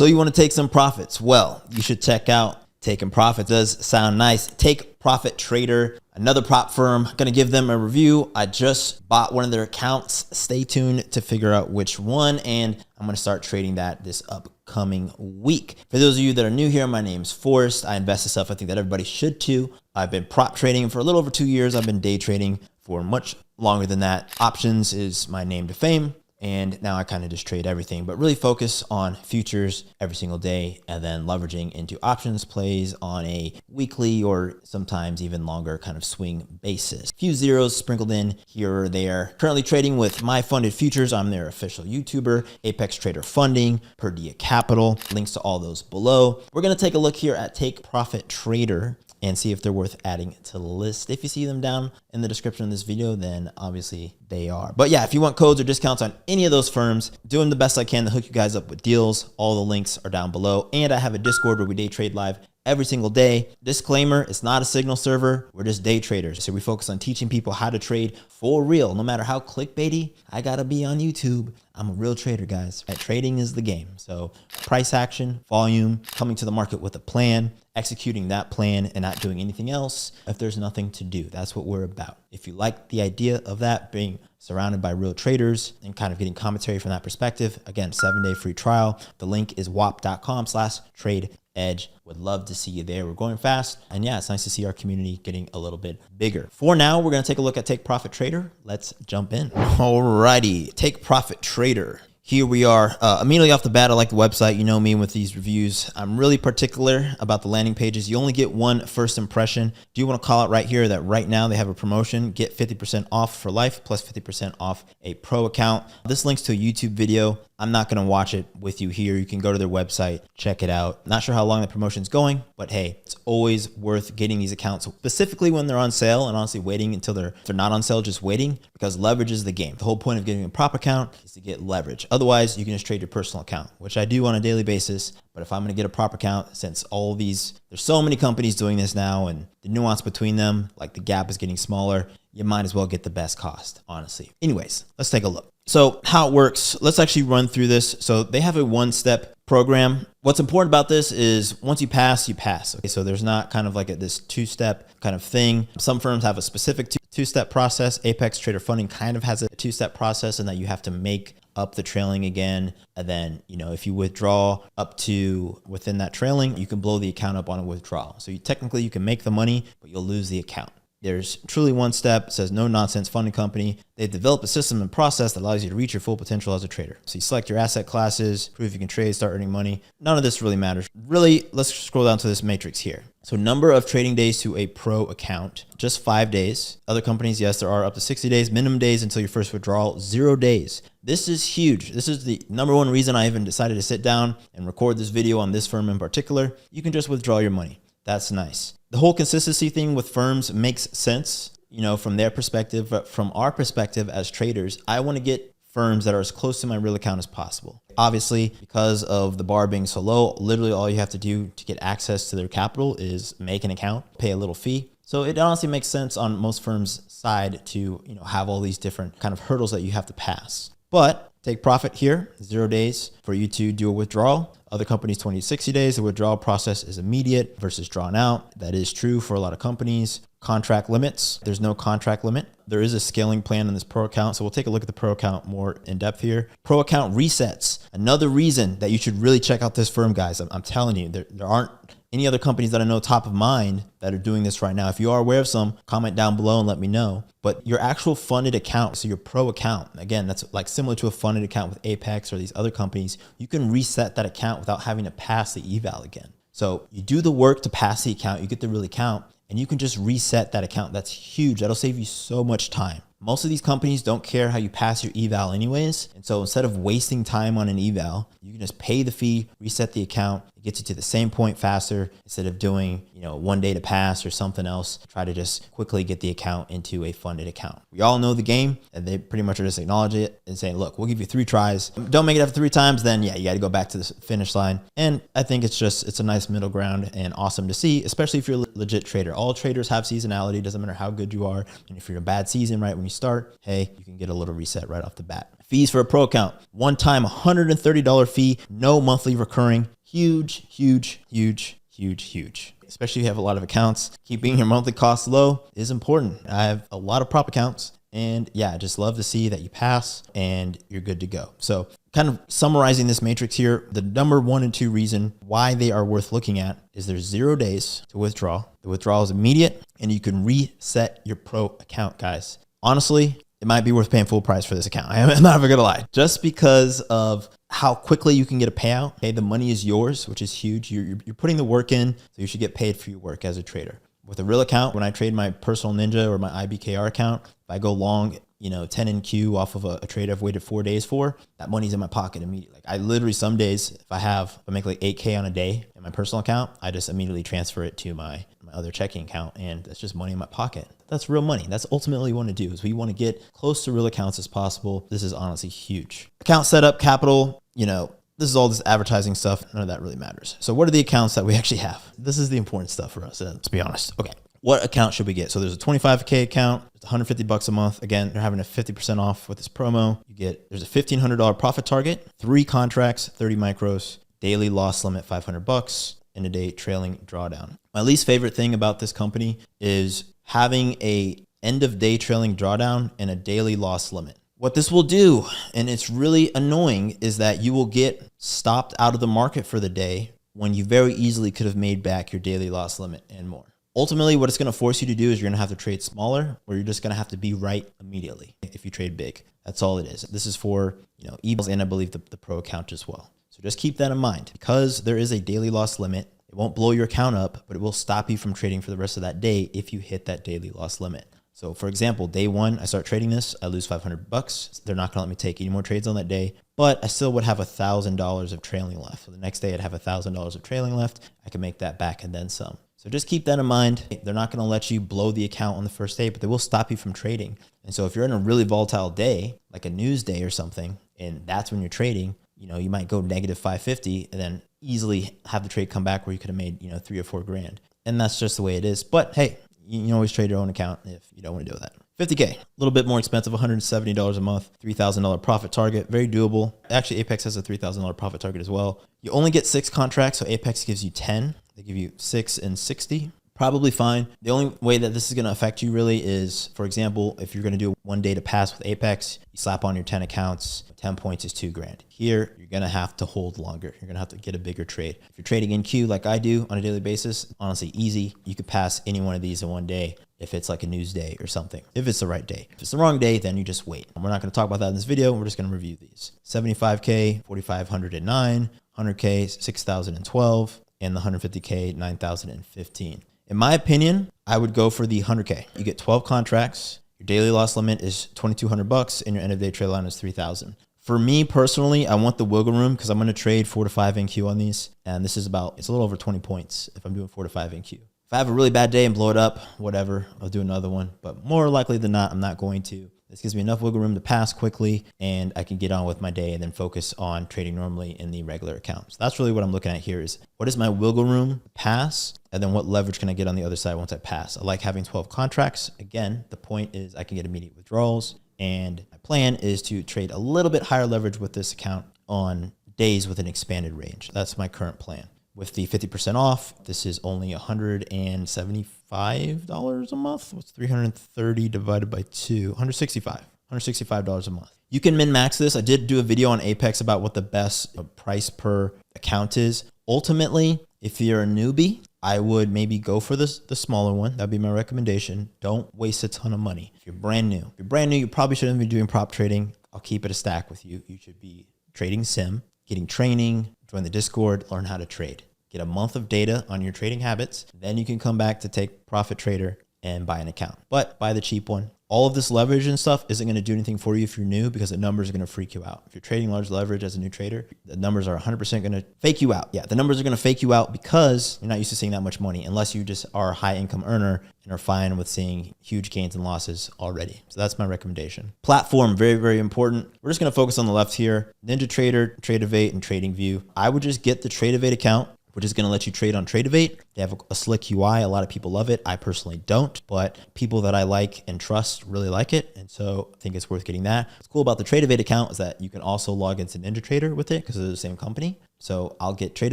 So you want to take some profits? Well, you should check out Taking Profit. Does sound nice. Take Profit Trader, another prop firm. Gonna give them a review. I just bought one of their accounts. Stay tuned to figure out which one, and I'm gonna start trading that this upcoming week. For those of you that are new here, my name's Forrest. I invest in stuff I think that everybody should too. I've been prop trading for a little over 2 years. I've been day trading for much longer than that. Options is my name to fame. And now I kind of just trade everything, but really focus on futures every single day and then leveraging into options plays on a weekly or sometimes even longer kind of swing basis. A few zeros sprinkled in here or there. Currently trading with My Funded Futures. I'm their official YouTuber, Apex Trader Funding, Purdia Capital. Links to all those below. We're going to take a look here at Take Profit Trader and see if they're worth adding to the list. If you see them down in the description of this video, then obviously they are. But yeah, if you want codes or discounts on any of those firms, doing the best I can to hook you guys up with deals. All the links are down below. And I have a Discord where we day trade live every single day. Disclaimer, it's not a signal server. We're just day traders. So we focus on teaching people how to trade for real. No matter how clickbaity I gotta be on YouTube, I'm a real trader, guys. Trading is the game. So price action, volume, coming to the market with a plan, executing that plan and not doing anything else if there's nothing to do. That's what we're about. If you like the idea of that, being surrounded by real traders and kind of getting commentary from that perspective, again, 7-day free trial. The link is wap.com/tradeedge. Would love to see you there. We're going fast. And yeah, it's nice to see our community getting a little bit bigger. For now, we're going to take a look at Take Profit Trader. Let's jump in. Alrighty, Take Profit Trader. Here we are. Immediately off the bat, I like the website. You know me with these reviews. I'm really particular about the landing pages. You only get one first impression. Do you want to call out right here that right now they have a promotion? Get 50% off for life plus 50% off a pro account. This links to a YouTube video. I'm not going to watch it with you here. You can go to their website, check it out. Not sure how long the promotion's going, but hey, it's always worth getting these accounts, specifically when they're on sale, and honestly waiting until they're not on sale, just waiting, because leverage is the game. The whole point of getting a prop account is to get leverage. Otherwise, you can just trade your personal account, which I do on a daily basis. But if I'm going to get a prop account, since all these, there's so many companies doing this now, and the nuance between them, like the gap is getting smaller, you might as well get the best cost, honestly. Anyways, let's take a look. So how it works, let's actually run through this. So they have a one-step program. What's important about this is once you pass, you pass. Okay, so there's not kind of like this two-step kind of thing. Some firms have a specific two-step process. Apex Trader Funding kind of has a two-step process in that you have to make up the trailing again. And then, you know, if you withdraw up to within that trailing, you can blow the account up on a withdrawal. So technically you can make the money, but you'll lose the account. There's truly one step. It says no nonsense funding company. They've developed a system and process that allows you to reach your full potential as a trader. So you select your asset classes, prove you can trade, start earning money. None of this really matters. Really, let's scroll down to this matrix here. So number of trading days to a pro account, just 5 days. Other companies, yes, there are up to 60 days. Minimum days until your first withdrawal, 0 days. This is huge. This is the number one reason I even decided to sit down and record this video on this firm in particular. You can just withdraw your money. That's nice. The whole consistency thing with firms makes sense, you know, from their perspective, but from our perspective as traders, I want to get firms that are as close to my real account as possible. Obviously, because of the bar being so low, literally all you have to do to get access to their capital is make an account, pay a little fee. So it honestly makes sense on most firms' side to, you know, have all these different kind of hurdles that you have to pass. But Take Profit here, 0 days for you to do a withdrawal. Other companies, 20 to 60 days. The withdrawal process is immediate versus drawn out. That is true for a lot of companies. Contract limits, there's no contract limit. There is a scaling plan in this pro account. So we'll take a look at the pro account more in depth here. Pro account resets. Another reason that you should really check out this firm, guys. I'm telling you, there aren't any other companies that I know top of mind that are doing this right now. If you are aware of some, comment down below and let me know. But your actual funded account, so your pro account, again, that's like similar to a funded account with Apex or these other companies, you can reset that account without having to pass the eval again. So you do the work to pass the account, you get the real account, and you can just reset that account. That's huge. That'll save you so much time. Most of these companies don't care how you pass your eval anyways. And so instead of wasting time on an eval, you can just pay the fee, reset the account. It gets you to the same point faster instead of doing, you know, 1 day to pass or something else. Try to just quickly get the account into a funded account. We all know the game, and they pretty much are just acknowledging it and saying, look, we'll give you 3 tries. Don't make it after 3 times, then yeah, you got to go back to the finish line. And I think it's a nice middle ground and awesome to see, especially if you're a legit trader. All traders have seasonality. Doesn't matter how good you are. And if you're in a bad season, right, when you you start, hey, you can get a little reset right off the bat. Fees for a pro account, one time $130 fee, no monthly recurring. Huge, huge, huge, huge, huge. Especially if you have a lot of accounts. Keeping your monthly costs low is important. I have a lot of prop accounts, and yeah, I just love to see that you pass and you're good to go. So kind of summarizing this matrix here, the number 1 and 2 reason why they are worth looking at is there's 0 days to withdraw. The withdrawal is immediate, and you can reset your pro account, guys. Honestly, it might be worth paying full price for this account. I'm not even gonna lie. Just because of how quickly you can get a payout. Okay, the money is yours, which is huge. You're putting the work in, so you should get paid for your work as a trader. With a real account, when I trade my personal Ninja or my IBKR account, if I go long, 10 NQ off of a trade I've waited 4 days for, that money's in my pocket immediately. Like I literally, some days, if I make like 8K on a day in my personal account, I just immediately transfer it to my other checking account, and that's just money in my pocket. That's real money. That's ultimately what we want to do, is we want to get close to real accounts as possible. This is honestly huge. Account setup, capital, this is all this advertising stuff. None of that really matters. So what are the accounts that we actually have? This is the important stuff for us. Let's be honest. Okay. What account should we get? So there's a 25K account. It's $150 a month. Again, they're having a 50% off with this promo. There's a $1,500 profit target, 3 contracts, 30 micros, daily loss limit, $500, and a day trailing drawdown. My least favorite thing about this company is having a end of day trailing drawdown and a daily loss limit. What this will do, and it's really annoying, is that you will get stopped out of the market for the day when you very easily could have made back your daily loss limit and more. Ultimately, what it's going to force you to do is you're going to have to trade smaller, or you're just going to have to be right immediately if you trade big. That's all it is. This is for emails, and I believe the pro account as well. So just keep that in mind. Because there is a daily loss limit, it won't blow your account up, but it will stop you from trading for the rest of that day if you hit that daily loss limit. So for example, day 1, I start trading this, I lose $500. They're not going to let me take any more trades on that day, but I still would have $1,000 of trailing left. So the next day I'd have $1,000 of trailing left. I can make that back and then some. So just keep that in mind. They're not going to let you blow the account on the first day, but they will stop you from trading. And so if you're in a really volatile day, like a news day or something, and that's when you're trading, you might go negative 550 and then easily have the trade come back where you could have made, 3 or 4 grand. And that's just the way it is. But hey, you can always trade your own account if you don't want to do that. 50K, a little bit more expensive, $170 a month, $3,000 profit target, very doable. Actually, Apex has a $3,000 profit target as well. You only get 6 contracts, so Apex gives you 10. They give you 6 and 60. Probably fine. The only way that this is going to affect you really is, for example, if you're going to do 1 day to pass with Apex, you slap on your 10 accounts, 10 points is $2 grand. Here, you're going to have to hold longer. You're going to have to get a bigger trade. If you're trading in queue like I do on a daily basis, honestly, easy. You could pass any one of these in 1 day if it's like a news day or something, if it's the right day. If it's the wrong day, then you just wait. We're not going to talk about that in this video. We're just going to review these. 75K, 4,509, 100K, 6,012, and the 150K, 9,015. In my opinion, I would go for the 100K. You get 12 contracts. Your daily loss limit is $2,200, and your end of day trade line is 3,000. For me personally, I want the wiggle room because I'm going to trade 4 to 5 NQ on these, and this is it's a little over 20 points if I'm doing 4 to 5 NQ. If I have a really bad day and blow it up, whatever, I'll do another one. But more likely than not, I'm not going to. This gives me enough wiggle room to pass quickly, and I can get on with my day and then focus on trading normally in the regular account. So that's really what I'm looking at here is what is my wiggle room to pass, and then what leverage can I get on the other side once I pass. I like having 12 contracts. Again, the point is I can get immediate withdrawals, and my plan is to trade a little bit higher leverage with this account on days with an expanded range. That's my current plan. With the 50% off, this is only $175 a month. What's 330 divided by 2? $165 a month. You can min-max this. I did do a video on Apex about what the best price per account is. Ultimately, if you're a newbie, I would maybe go for the smaller one. That'd be my recommendation. Don't waste a ton of money. If you're brand new, you probably shouldn't be doing prop trading. I'll keep it a stack with you. You should be trading sim, getting training, join the Discord, learn how to trade. Get a month of data on your trading habits. Then you can come back to TakeProfit Trader and buy an account. But buy the cheap one. All of this leverage and stuff isn't going to do anything for you if you're new because the numbers are going to freak you out. If you're trading large leverage as a new trader, the numbers are 100% going to fake you out. Yeah, the numbers are going to fake you out because you're not used to seeing that much money unless you just are a high income earner and are fine with seeing huge gains and losses already. So that's my recommendation. Platform, very, very important. We're just going to focus on the left here. NinjaTrader, Tradeovate, and TradingView. I would just get the Tradeovate account. which is going to let you trade on Trade They have a slick UI. A lot of people love it. I personally don't, but people that I like and trust really like it. And so I think it's worth getting that. What's cool about the Trade account is that you can also log into NinjaTrader with it because they're the same company. So I'll get Trade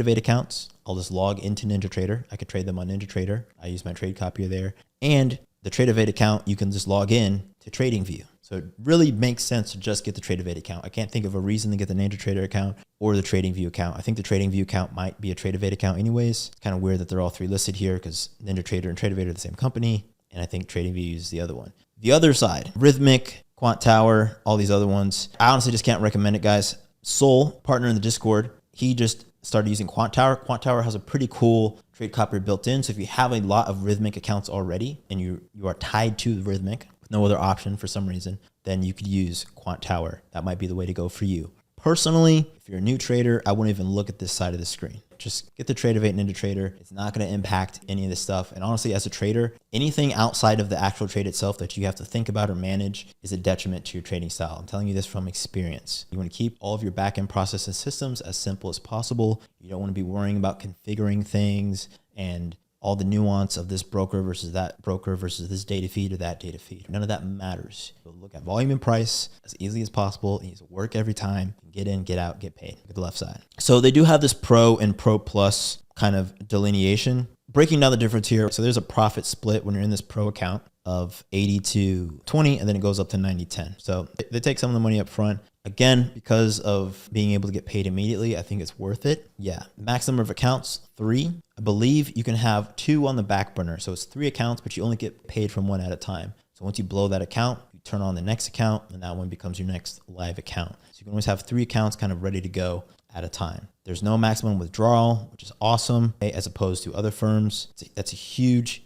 accounts. I'll just log into NinjaTrader. I could trade them on NinjaTrader. I use my trade copier there. And the Trade account, you can just log in to TradingView. So it really makes sense to just get the Trade account. I can't think of a reason to get the NinjaTrader account or the TradingView account. I think the TradingView account might be a Trade account anyways. It's kind of weird that they're all three listed here because NinjaTrader and Trade are the same company. And I think TradingView is the other one. The other side, Rhythmic, Quant Tower, all these other ones. I honestly just can't recommend it, guys. Soul, partner in the Discord, he just started using Quant Tower. Quant Tower has a pretty cool trade copier built in. So if you have a lot of Rhythmic accounts already and you are tied to Rhythmic with no other option for some reason, then you could use Quant Tower. That might be the way to go for you. Personally, if you're a new trader, I wouldn't even look at this side of the screen. Just get the Trade NinjaTrader. It's not going to impact any of this stuff. And honestly, as a trader, anything outside of the actual trade itself that you have to think about or manage is a detriment to your trading style. I'm telling you this from experience. You want to keep all of your backend processes systems as simple as possible. You don't want to be worrying about configuring things and all the nuance of this broker versus that broker versus this data feed or that data feed. None of that matters. So look at volume and price as easily as possible. It needs to work every time. Get in, get out, get paid. Look at the left side. So they do have this Pro and Pro Plus kind of delineation. Breaking down the difference here. So there's a profit split when you're in this Pro account of 80 to 20, and then it goes up to 90, 10. So they take some of the money up front. Again, because of being able to get paid immediately, I think it's worth it. Yeah. Max number of accounts, 3. I believe you can have 2 on the back burner. So it's 3 accounts, but you only get paid from one at a time. So once you blow that account, you turn on the next account, and that one becomes your next live account. So you can always have 3 accounts kind of ready to go at a time. There's no maximum withdrawal, which is awesome, as opposed to other firms. That's a huge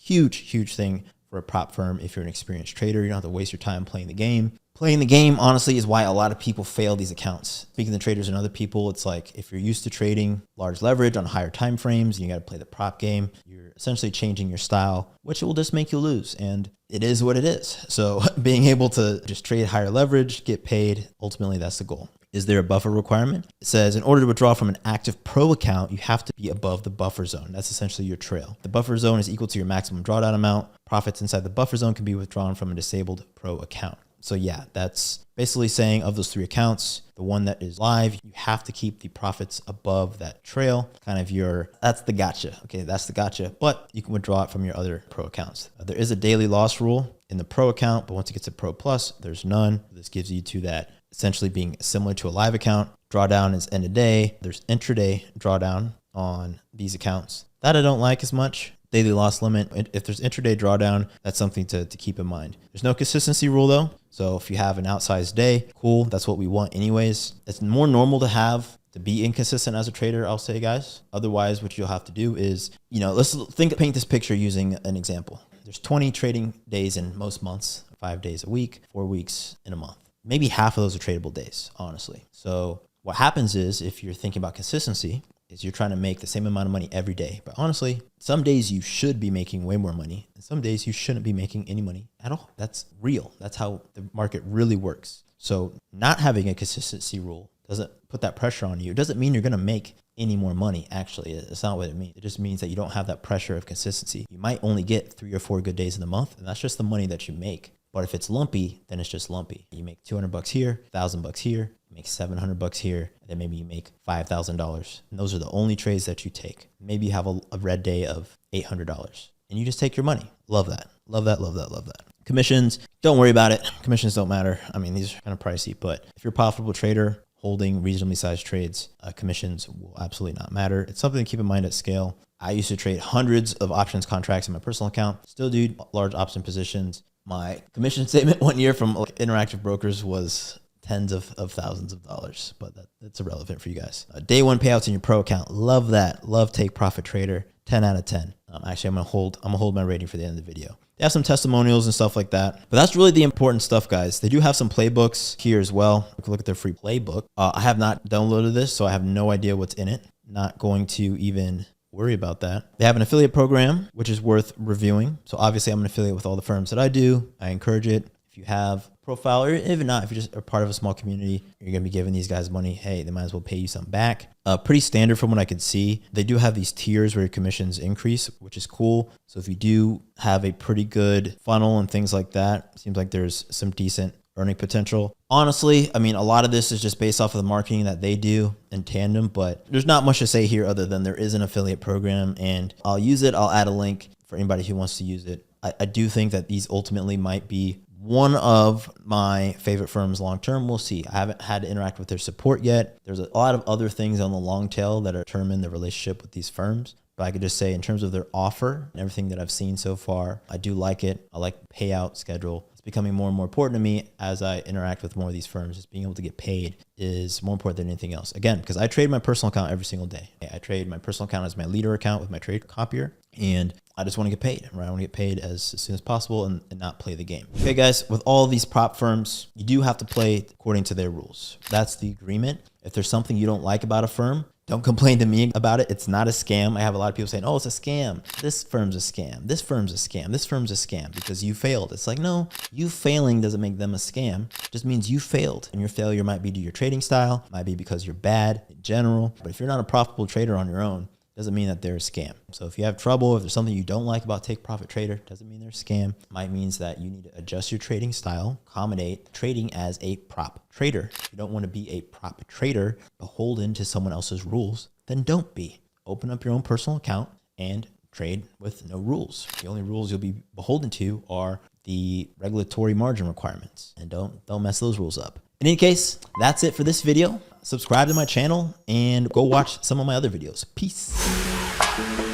thing for a prop firm. If you're an experienced trader, you don't have to waste your time playing the game. Playing the game, honestly, is why a lot of people fail these accounts. Speaking to traders and other people, it's like if you're used to trading large leverage on higher time frames, you got to play the prop game. You're essentially changing your style, which will just make you lose. And it is what it is. So being able to just trade higher leverage, get paid, ultimately that's the goal. Is there a buffer requirement? It says in order to withdraw from an active pro account, you have to be above the buffer zone. That's essentially your trail. The buffer zone is equal to your maximum drawdown amount. Profits inside the buffer zone can be withdrawn from a disabled pro account. So yeah, that's basically saying of those 3 accounts, the one that is live, you have to keep the profits above that trail. Kind of that's the gotcha. Okay, that's the gotcha. But you can withdraw it from your other pro accounts. There is a daily loss rule in the pro account, but once it gets to Pro Plus, there's none. This gives you to that essentially being similar to a live account. Drawdown is end of day. There's intraday drawdown on these accounts. That I don't like as much. Daily loss limit. If there's intraday drawdown, that's something to keep in mind. There's no consistency rule though. So if you have an outsized day, cool. That's what we want anyways. It's more normal to be inconsistent as a trader, I'll say, guys. Otherwise, what you'll have to do is, let's paint this picture using an example. There's 20 trading days in most months, 5 days a week, 4 weeks in a month. Maybe half of those are tradable days, honestly. So what happens is if you're thinking about consistency, is you're trying to make the same amount of money every day. But honestly, some days you should be making way more money, and some days you shouldn't be making any money at all. That's real. That's how the market really works. So not having a consistency rule doesn't put that pressure on you. It doesn't mean you're going to make any more money. Actually, it's not what it means. It just means that you don't have that pressure of consistency. You might only get 3 or 4 good days in the month, and that's just the money that you make. But if it's lumpy, then it's just lumpy. You make $200 here, $1,000 here, you make $700 here, and then maybe you make $5,000. And those are the only trades that you take. Maybe you have a red day of $800 and you just take your money. Love that. Love that, love that, love that. Commissions, don't worry about it. Commissions don't matter. I mean, these are kind of pricey, but if you're a profitable trader holding reasonably sized trades, commissions will absolutely not matter. It's something to keep in mind at scale. I used to trade hundreds of options contracts in my personal account, still do large option positions. My commission statement one year from Interactive Brokers was tens of thousands of dollars, but that's irrelevant for you guys. Day one payouts in your pro account. Love that. Love Take Profit Trader. 10 out of 10. Actually, I'm gonna hold my rating for the end of the video. They have some testimonials and stuff like that, but that's really the important stuff, guys. They do have some playbooks here as well. You can look at their free playbook. I have not downloaded this, so I have no idea what's in it. Not going to even worry about that. They have an affiliate program, which is worth reviewing. So obviously I'm an affiliate with all the firms that I do. I encourage it. If you have a profile, or even not, if you're just a part of a small community, you're going to be giving these guys money. Hey, they might as well pay you some back. Pretty standard from what I could see. They do have these tiers where your commissions increase, which is cool. So if you do have a pretty good funnel and things like that, seems like there's some decent earning potential. Honestly, I mean, a lot of this is just based off of the marketing that they do in tandem, but there's not much to say here other than there is an affiliate program, and I'll use it. I'll add a link for anybody who wants to use it. I do think that these ultimately might be one of my favorite firms long-term. We'll see. I haven't had to interact with their support yet. There's a lot of other things on the long tail that determine the relationship with these firms. But I could just say in terms of their offer and everything that I've seen so far, I do like it. I like the payout schedule. It's becoming more and more important to me as I interact with more of these firms. Just being able to get paid is more important than anything else. Again, because I trade my personal account every single day. I trade my personal account as my leader account with my trade copier, and I just want to get paid, right? I want to get paid as soon as possible and not play the game. Okay, guys, with all these prop firms, you do have to play according to their rules. That's the agreement. If there's something you don't like about a firm, don't complain to me about it. It's not a scam. I have a lot of people saying, oh, it's a scam. This firm's a scam. This firm's a scam. This firm's a scam because you failed. It's like, no, you failing doesn't make them a scam. It just means you failed. And your failure might be due to your trading style, might be because you're bad in general. But if you're not a profitable trader on your own, doesn't mean that they're a scam. So if you have trouble, if there's something you don't like about Take Profit Trader, doesn't mean they're a scam. Might means that you need to adjust your trading style, accommodate trading as a prop trader. You don't want to be a prop trader beholden to someone else's rules, then don't be. Open up your own personal account and trade with no rules. The only rules you'll be beholden to are the regulatory margin requirements, and don't mess those rules up. In any case, that's it for this video. Subscribe to my channel and go watch some of my other videos. Peace.